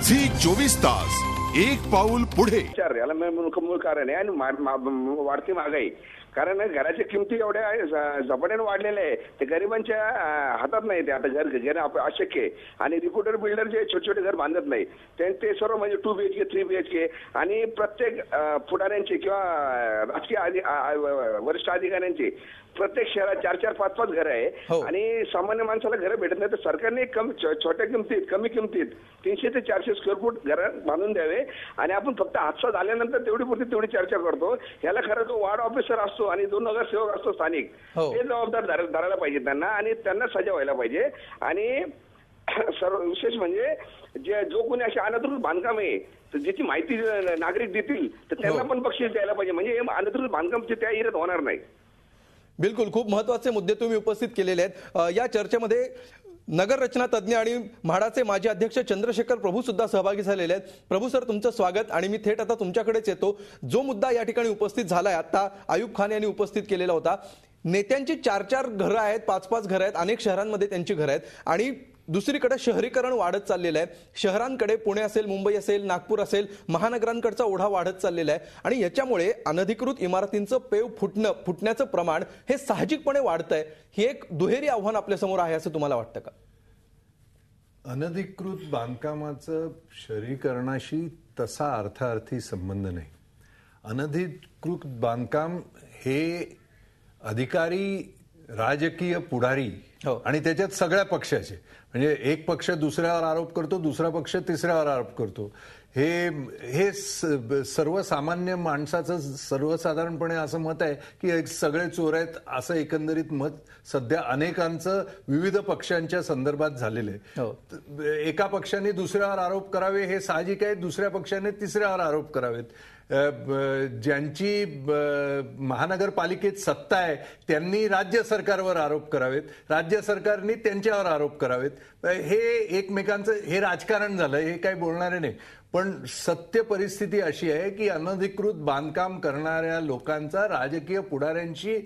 Zee 24 तास एक पाऊल पुढे. याला मूळ कारण आहे आणि वाढती महागाई. कारण घराच्या किमती एवढ्या झपाट्याने वाढलेल्या आहे ते गरिबांच्या हातात नाही. ते आता घर घेणं अशक्य आहे. आणि रिपोर्टर बिल्डर जे छोटे छोटे घर बांधत नाही ते सर्व म्हणजे 2 BHK 3 BHK आणि प्रत्येक पुढाऱ्यांचे किंवा राजकीय वरिष्ठ अधिकाऱ्यांचे प्रत्येक शहरात 4-4, 5-5 घर आहे. आणि सामान्य माणसाला घर भेटत नाही. तर सरकारने छोट्या किमतीत कमी किमतीत 300 ते 400 स्क्वेअर फूट घर बांधून द्यावे. आणि आपण फक्त हादसा झाल्यानंतर तेवढी चर्चा करतो. याला खरं जो वार्ड ऑफिसर असतो आणि 2 नगरसेवक असतो स्थानिक ते जबाबदार धरायला पाहिजे त्यांना आणि त्यांना सजा व्हायला पाहिजे. आणि सर्व विशेष म्हणजे जो कोणी असे अनधिकृत बांधकाम आहे तर ज्याची माहिती नागरिक देतील तर त्यांना पण बक्षीस द्यायला पाहिजे. म्हणजे अनधिकृत बांधकामचे त्या एरियात होणार नाही. बिलकुल, खूप महत्त्वाचे मुद्दे तुम्ही उपस्थित केलेले आहेत. या चर्चेमध्ये नगर रचना तज्ञ आणि म्हाडाचे माजी अध्यक्ष चंद्रशेखर प्रभू सुद्धा सहभागी झालेले आहेत. प्रभू सर, तुमचं स्वागत. आणि मी थेट आता तुमच्याकडेच येतो. जो मुद्दा या ठिकाणी उपस्थित झालाय, आता आयुब खान यांनी उपस्थित केलेला होता. नेत्यांची 4-4 घरं आहेत, 5-5 घरं आहेत, अनेक शहरांमध्ये त्यांची घरं आहेत. आणि दुसरीकडे शहरीकरण वाढत चाललेलं आहे. शहरांकडे पुणे असेल, मुंबई असेल, नागपूर असेल, महानगरांकडचा ओढा वाढत चाललेला आहे. आणि याच्यामुळे अनधिकृत इमारतींचं पेव फुटण्याचं प्रमाण हे साहजिकपणे वाढतंय. ही एक दुहेरी आव्हान आपल्या समोर आहे असं तुम्हाला वाटतं का? अनधिकृत बांधकामाचं शहरीकरणाशी तसा अर्थार्थी संबंध नाही. अनधिकृत बांधकाम हे अधिकारी, राजकीय पुढारी आणि त्याच्यात सगळ्या पक्षाचे, म्हणजे एक पक्ष दुसऱ्यावर आरोप करतो, दुसरा पक्ष तिसऱ्यावर आरोप करतो. हे सर्वसामान्य माणसाचं सर्वसाधारणपणे असं मत आहे की सगळे चोर आहेत, असं एकंदरीत मत सध्या अनेकांचं विविध पक्षांच्या संदर्भात झालेलं आहे. एका पक्षाने दुसऱ्यावर आरोप करावे हे साहजिक आहे, दुसऱ्या पक्षाने तिसऱ्यावर आरोप करावेत. ज्यांची महानगरपालिकेत सत्ता आहे त्यांनी राज्य सरकारवर आरोप करावेत, राज्य सरकारने त्यांच्यावर आरोप करावेत. हे एकमेकांचं हे राजकारण झालं, हे काही बोलणारे नाही. पण सत्य परिस्थिती अशी आहे की अनधिकृत बांधकाम करणाऱ्या लोकांचा राजकीय पुढाऱ्यांशी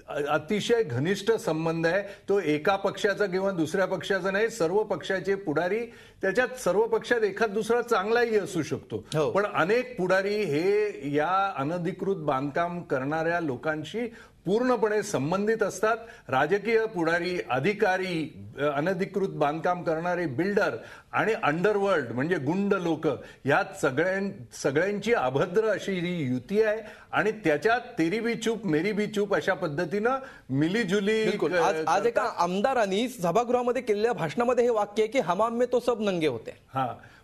अतिशय घनिष्ठ संबंध आहे. तो एका पक्षाचा किंवा दुसऱ्या पक्षाचा नाही, सर्व पक्षाचे पुढारी. त्याच्यात सर्व पक्षात एखाद दुसरा चांगलाही असू शकतो, पण अनेक पुढारी हे या अनधिकृत बांधकाम करणाऱ्या लोकांशी पूर्णपणे संबंधित असतात. राजकीय पुढारी, अधिकारी, अनधिकृत बांधकाम करणारे बिल्डर आणि अंडरवर्ल्ड म्हणजे गुंड लोक, या सगळ्यांची अभद्र अशी ही युती आहे. आणि त्याच्यात तेरी बी चूप मेरी बी चूप अशा पद्धतीनं मिलीजुली. आज एका आमदारांनी सभागृहामध्ये केलेल्या भाषणामध्ये हे वाक्य आहे की हमाम में तो सब नंगे होते.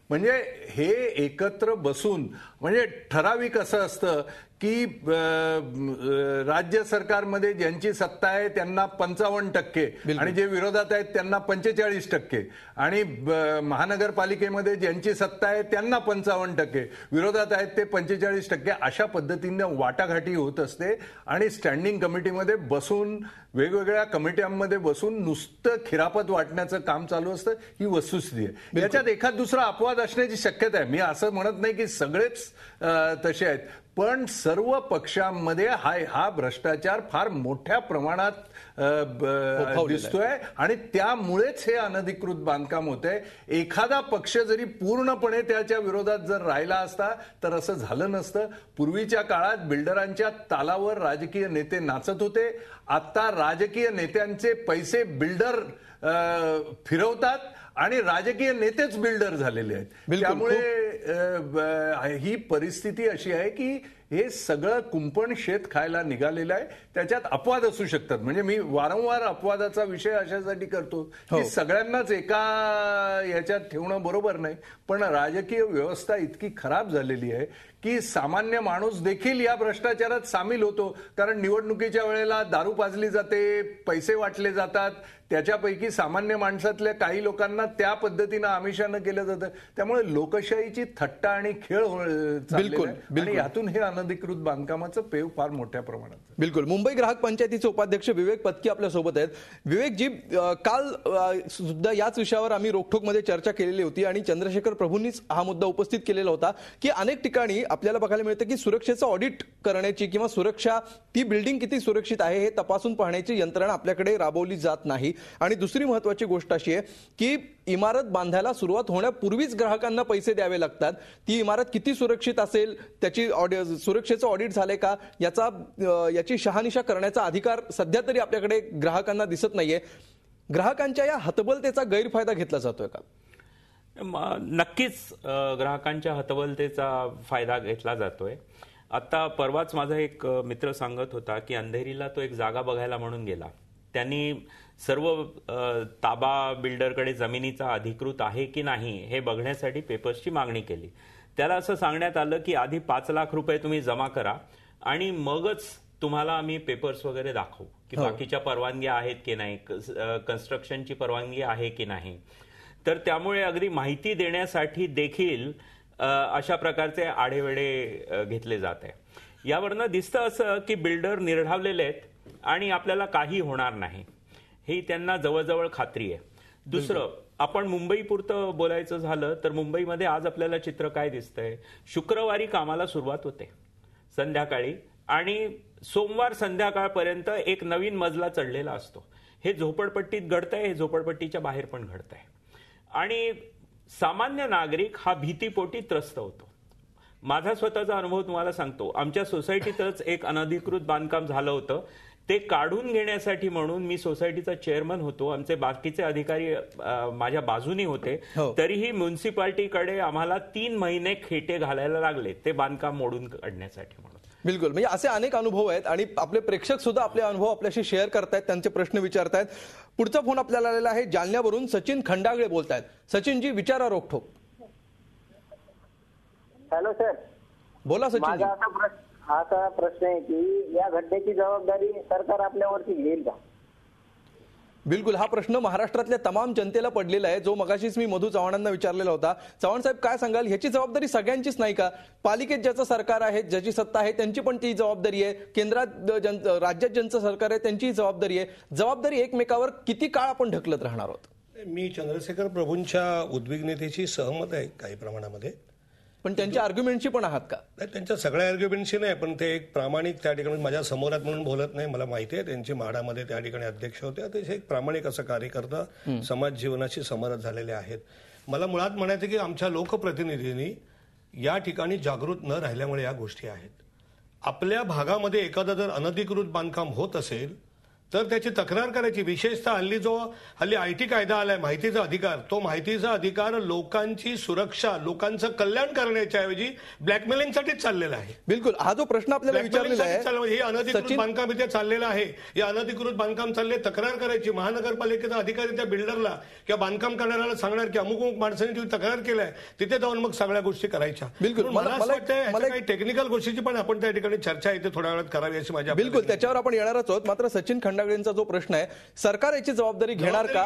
म्हणजे हे एकत्र बसून, म्हणजे ठराविक असं असतं की राज्य सरकारमध्ये ज्यांची सत्ता आहे त्यांना 55% आणि जे विरोधात आहेत त्यांना 45%, आणि महानगरपालिकेमध्ये ज्यांची सत्ता आहे त्यांना 55%, विरोधात आहेत ते 45%. अशा पद्धतीने वाटाघाटी होत असते. आणि स्टँडिंग कमिटीमध्ये बसून, वेगवेगळ्या कमिट्यांमध्ये बसून नुसतं खिरापत वाटण्याचं काम चालू असतं. ही वस्तुस्थिती आहे. याच्यात एखाद दुसरा अपवाद असण्याची शक्यता आहे. मी असं म्हणत नाही की सगळेच तसे आहेत, पण सर्व पक्षांमध्ये हा भ्रष्टाचार फार मोठ्या प्रमाणात दिसतोय आणि त्यामुळेच हे अनधिकृत बांधकाम होतंय. एखादा पक्ष जरी पूर्णपणे त्याच्या विरोधात जर राहिला असता तर असं झालं नसतं. पूर्वीच्या काळात बिल्डरांच्या तालावर राजकीय नेते नाचत होते. आता राजकीय नेत्यांचे पैसे बिल्डर फिरवतात आणि राजकीय नेतेच बिल्डर झालेले आहेत. त्यामुळे ही परिस्थिती अशी आहे की हे सगळं कुंपण शेत खायला निघालेलं आहे. त्याच्यात अपवाद असू शकतात. म्हणजे मी वारंवार अपवादाचा विषय अशासाठी करतो की सगळ्यांनाच एका याच्यात ठेवणं बरोबर नाही. पण राजकीय व्यवस्था इतकी खराब झालेली आहे की सामान्य माणूस देखील या भ्रष्टाचारात सामील होतो. कारण निवडणुकीच्या वेळेला दारू पाजली जाते, पैसे वाटले जातात, त्याच्यापैकी सामान्य माणसातल्या काही लोकांना त्या पद्धतीनं आमिषानं केलं जातं. त्यामुळे लोकशाहीची थट्टा आणि खेळ आणि यातून हे अनधिकृत बांधकामाचं पेव फार मोठ्या प्रमाणात. बिलकुल. मुंबई ग्राहक पंचायतीचे उपाध्यक्ष विवेक पत्की आपल्या सोबत आहेत. विवेकजी, काल सुद्धा याच विषयावर आम्ही रोखोकमध्ये चर्चा केलेली होती आणि चंद्रशेखर प्रभूंनीच हा मुद्दा उपस्थित केलेला होता की अनेक ठिकाणी आपल्याला बघायला मिळतं की सुरक्षेचं ऑडिट करण्याची किंवा सुरक्षा, ती बिल्डिंग किती सुरक्षित आहे हे तपासून पाहण्याची यंत्रणा आपल्याकडे राबवली जात नाही. आणि दुसरी महत्त्वाची गोष्ट अशी आहे की इमारत बांधायला सुरुवात होण्यापूर्वीच ग्राहकांना पैसे द्यावे लागतात. ती इमारत किती सुरक्षित असेल, त्याची सुरक्षेचं ऑडिट झाले का, याची शहानिशा करण्याचा अधिकार सध्या तरी आपल्याकडे ग्राहकांना दिसत नाहीये. ग्राहकांच्या या हतबलतेचा गैरफायदा घेतला जातोय का? नक्कीच ग्राहकांच्या हतबलतेचा फायदा घेतला जातोय. आता परवाच माझा एक मित्र सांगत होता की अंधेरीला तो एक जागा बघायला म्हणून गेला. त्यांनी सर्व ताबा बिल्डरकडे जमिनीचा अधिकृत आहे की नाही हे बघण्यासाठी पेपर्सची मागणी केली. त्याला असं सांगण्यात आलं की आधी 5 लाख रुपये तुम्ही जमा करा आणि मगच तुम्हाला आम्ही पेपर्स वगैरे दाखवू की बाकीच्या परवानग्या आहेत की नाही, कन्स्ट्रक्शनची परवानगी आहे की नाही. तर त्यामुळे अगदी माहिती देण्यासाठी देखील अशा प्रकारचे आढेवेढे घेतले जात आहे. यावरनं दिसतं असं की बिल्डर निर्ढावलेले आहेत आणि आपल्याला काही होणार नाही ही त्यांना जवळजवळ खात्री आहे. दुसरं, आपण मुंबईपुरतं बोलायचं झालं तर मुंबईमध्ये आज आपल्याला चित्र काय दिसतंय, शुक्रवारी कामाला सुरुवात होते संध्याकाळी आणि सोमवार संध्याकाळपर्यंत एक नवीन मजला चढलेला असतो. हे झोपडपट्टीत घडतंय, हे झोपडपट्टीच्या बाहेर पण घडतंय आणि सामान्य नागरिक हा भीतीपोटी त्रस्त होतो. माझा स्वतःचा अनुभव तुम्हाला सांगतो. आमच्या सोसायटीतच एक अनधिकृत बांधकाम झालं होतं. ते काढून घेण्यासाठी म्हणून मी सोसायटीचा चेअरमन होतो, आमचे बाकीचे अधिकारी माझ्या बाजूनी होते, तरीही म्युन्सिपाल्टीकडे आम्हाला 3 महिने खेटे घालायला लागले ते बांधकाम मोडून काढण्यासाठी म्हणून. बिलकुल, म्हणजे असे अनेक अनुभव आहेत आणि आपले प्रेक्षक सुद्धा आपले अनुभव आपल्याशी शेअर करतायत, त्यांचे प्रश्न विचारतायत. पुढचा फोन आपल्याला आलेला आहे जालन्यावरून. सचिन खंडागळे बोलतायत. सचिनजी, विचारा रोखठोक. हॅलो सर, बोला सचिन. माझा असा प्रश्न आहे की या घटनेची जबाबदारी सरकार आपल्यावरती घेईल का? बिलकुल, हा प्रश्न महाराष्ट्रातल्या तमाम जनतेला पडलेला आहे, जो मगाशीच मी मधू चव्हाणांना विचारलेला होता. चव्हाण साहेब, काय सांगाल, ह्याची जबाबदारी सगळ्यांचीच नाही का? पालिकेत ज्याचं सरकार आहे, ज्याची सत्ता आहे, त्यांची पण ती जबाबदारी आहे. केंद्रात राज्यात ज्यांचं सरकार आहे त्यांचीही जबाबदारी आहे. जबाबदारी एकमेकावर किती काळ आपण ढकलत राहणार आहोत? मी चंद्रशेखर प्रभूंच्या उद्विग्नतेशी सहमत आहे काही प्रमाणामध्ये, पण त्यांच्या आर्ग्युमेंटशी पण आहात का? त्यांच्या सगळ्या आर्ग्युमेंटशी नाही, पण ते एक प्रामाणिक त्या ठिकाणी माझ्या समोरात म्हणून बोलत नाही. मला माहिती आहे त्यांचे म्हाडामध्ये त्या ठिकाणी अध्यक्ष होते. अतिशय एक प्रामाणिक असं कार्यकर्ता समाज जीवनाशी समरस झालेले आहेत. मला मुळात म्हणायचं की आमच्या लोकप्रतिनिधींनी या ठिकाणी जागृत न राहिल्यामुळे या गोष्टी आहेत. आपल्या भागामध्ये एखादं जर अनधिकृत बांधकाम होत असेल तर त्याची तक्रार करायची. विशेषतः हल्ली आयटी कायदा आलाय, माहितीचा अधिकार. तो माहितीचा अधिकार लोकांची सुरक्षा, लोकांचं कल्याण करण्याच्या ऐवजी ब्लॅकमेलिंगसाठीच चाललेला आहे. बिलकुल, हा जो प्रश्न आपल्याला विचारलेला आहे, हे अनधिकृत बांधकाम इथे चाललेलं आहे, हे अनधिकृत बांधकाम चालले, तक्रार करायची. महानगरपालिकेचा अधिकारी त्या बिल्डरला किंवा बांधकाम करणाऱ्याला सांगणार की अमुक अमुक माणसांनी तुम्ही तक्रार केलाय, तिथे जाऊन मग सगळ्या गोष्टी करायच्या. बिलकुल, मला असं वाटतं काही टेक्निकल गोष्टीची पण आपण त्या ठिकाणी चर्चा इथे थोड्या वेळात करावी अशी माझी. बिलकुल, त्याच्यावर आपण येणारच आहोत. मात्र सचिन खंडागळेंचा जो प्रश्न आहे, सरकार याची जबाबदारी घेणार का?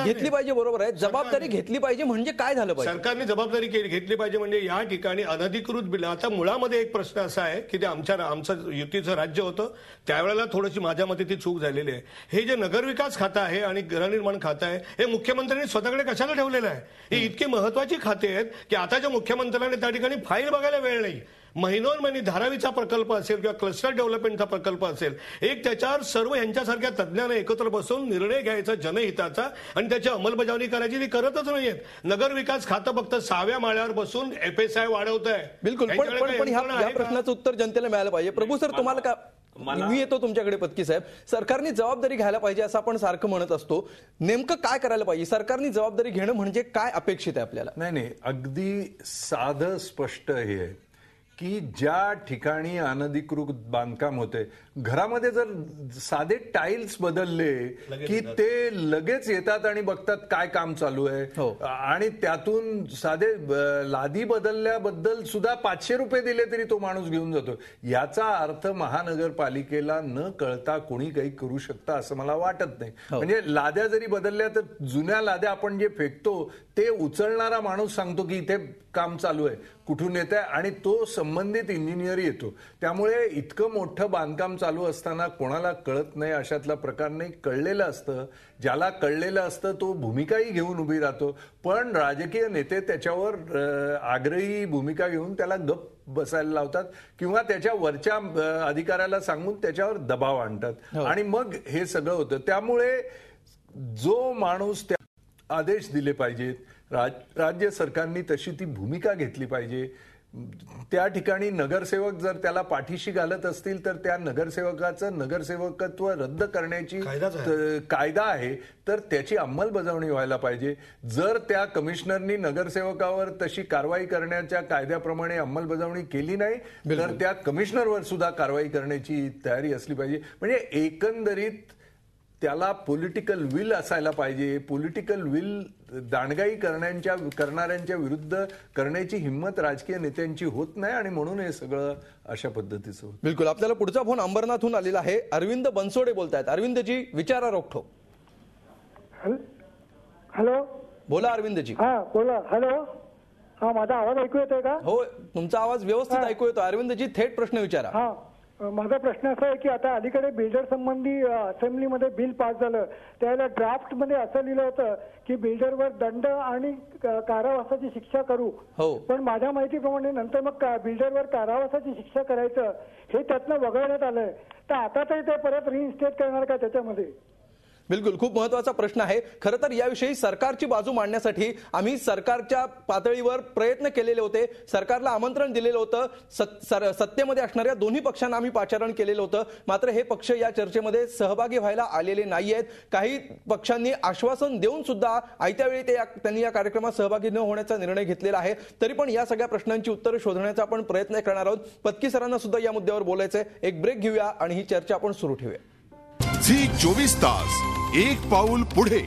घेतली पाहिजे, बरोबर आहे. जबाबदारी घेतली पाहिजे म्हणजे काय झालं पाहिजे? सरकारने जबाबदारी घेतली पाहिजे म्हणजे या ठिकाणी अनधिकृत बिल. आता मुळामध्ये एक प्रश्न असा आहे की ते आमचं युतीचं राज्य होतं त्यावेळेला थोडीशी माझ्या मते ती चूक झालेली आहे. हे जे नगरविकास खातं आहे आणि गृहनिर्माण खातं आहे हे मुख्यमंत्र्यांनी स्वतःकडे कशाला ठेवलेलं आहे? ही इतकी महत्वाची खाती आहेत की आताच्या मुख्यमंत्र्यांनी त्या ठिकाणी फाईल बघायला वेळ नाही. महिनोन्महिने धारावीचा प्रकल्प असेल किंवा क्लस्टर डेव्हलपमेंटचा प्रकल्प असेल, एक त्याच्यावर सर्व यांच्यासारख्या तज्ज्ञांना एकत्र बसून निर्णय घ्यायचा जनहिताचा आणि त्याची अंमलबजावणी करायची, ती करतच नाहीयेत. नगर विकास खातं फक्त 6व्या माळ्यावर बसून FSI वाढवत आहे. बिलकुल, पण ह्या प्रश्नाचं उत्तर जनतेला मिळालं पाहिजे. प्रभू सर, तुम्हाला का, मी येतो तुमच्याकडे. पत्की साहेब, सरकारने जबाबदारी घ्यायला पाहिजे असं आपण सारखं म्हणत असतो. नेमकं काय करायला पाहिजे? सरकारने जबाबदारी घेणं म्हणजे काय अपेक्षित आहे आपल्याला? नाही, अगदी साधं स्पष्ट हे आहे की ज्या ठिकाणी अनधिकृत बांधकाम होते, घरामध्ये जर साधे टाईल्स बदलले की ते लगेच येतात आणि बघतात काय काम चालू आहे. आणि त्यातून साधे लादी बदलल्याबद्दल सुद्धा 500 रुपये दिले तरी तो माणूस घेऊन जातो. याचा अर्थ महानगरपालिकेला न कळता कोणी काही करू शकतं असं मला वाटत नाही. म्हणजे लाद्या जरी बदलल्या तर जुन्या लाद्या आपण जे फेकतो ते उचलणारा माणूस सांगतो की इथे काम चालू आहे, कुठून येत आहे, आणि तो संबंधित इंजिनियर येतो. त्यामुळे इतकं मोठं बांधकाम चालू असताना कोणाला कळत नाही अशातला प्रकार नाही. कळलेलं असतं, ज्याला कळलेलं असतं तो भूमिकाही घेऊन उभी राहतो, पण राजकीय नेते त्याच्यावर आग्रही भूमिका घेऊन त्याला गप बसायला लावतात किंवा त्याच्या वरच्या अधिकाऱ्याला सांगून त्याच्यावर दबाव आणतात आणि मग हे सगळं होतं. त्यामुळे जो माणूस आदेश दिले पाहिजेत, राज्य सरकारनी तशी ती भूमिका घेतली पाहिजे. त्या ठिकाणी नगरसेवक जर त्याला पाठीशी घालत असतील तर त्या नगरसेवकाचं नगरसेवकत्व रद्द करण्याची कायदा आहे तर त्याची अंमलबजावणी व्हायला पाहिजे. जर त्या कमिशनरनी नगरसेवकावर तशी कारवाई करण्याच्या कायद्याप्रमाणे अंमलबजावणी केली नाही तर त्या कमिशनरवर सुद्धा कारवाई करण्याची तयारी असली पाहिजे. म्हणजे एकंदरीत त्याला पॉलिटिकल विल असायला पाहिजे. पॉलिटिकल विल दांडगाई करणाऱ्यांच्या विरुद्ध करण्याची हिंमत राजकीय नेत्यांची होत नाही आणि म्हणून हे सगळं अशा पद्धतीचं होतं. बिलकुल. आपल्याला पुढचा फोन अंबरनाथहून आलेला आहे. अरविंद बनसोडे बोलतायत. अरविंदजी विचारा रोखठोक. हॅलो, बोला अरविंदजी. हा बोला. हॅलो, हा माझा आवाज ऐकू येतोय का? हो, तुमचा आवाज व्यवस्थित ऐकू येतो. अरविंदजी थेट प्रश्न विचारा. हा, माझा प्रश्न असा आहे की आता अलीकडे बिल्डर संबंधी असेंब्लीमध्ये बिल पास झालं, त्यावेळेला ड्राफ्ट मध्ये असं लिहिलं होतं की बिल्डरवर दंड आणि कारावासाची शिक्षा करू. पण माझ्या माहितीप्रमाणे नंतर मग बिल्डरवर कारावासाची शिक्षा करायचं हे त्यातनं वगळण्यात आलंय. तर आता तरी ते परत रिइन्स्टेट करणार का त्याच्यामध्ये? बिलकुल, खूप महत्वाचा प्रश्न आहे. खरं तर याविषयी सरकारची बाजू मांडण्यासाठी आम्ही सरकारच्या पातळीवर प्रयत्न केलेले होते. सरकारला आमंत्रण दिलेलं होतं. सत्तेमध्ये असणाऱ्या दोन्ही पक्षांना आम्ही पाचारण केलेलं होतं. मात्र हे पक्ष या चर्चेमध्ये सहभागी व्हायला आलेले नाहीयेत. काही पक्षांनी आश्वासन देऊन सुद्धा आयत्या वेळी त्यांनी या कार्यक्रमात सहभागी न होण्याचा निर्णय घेतलेला आहे. तरी पण या सगळ्या प्रश्नांची उत्तरं शोधण्याचा आपण प्रयत्न करणार आहोत. पत्की सरांना सुद्धा या मुद्द्यावर बोलायचंय. एक ब्रेक घेऊया आणि ही चर्चा आपण सुरू ठेवूया. झी 24 तास, एक पाऊल पुढे.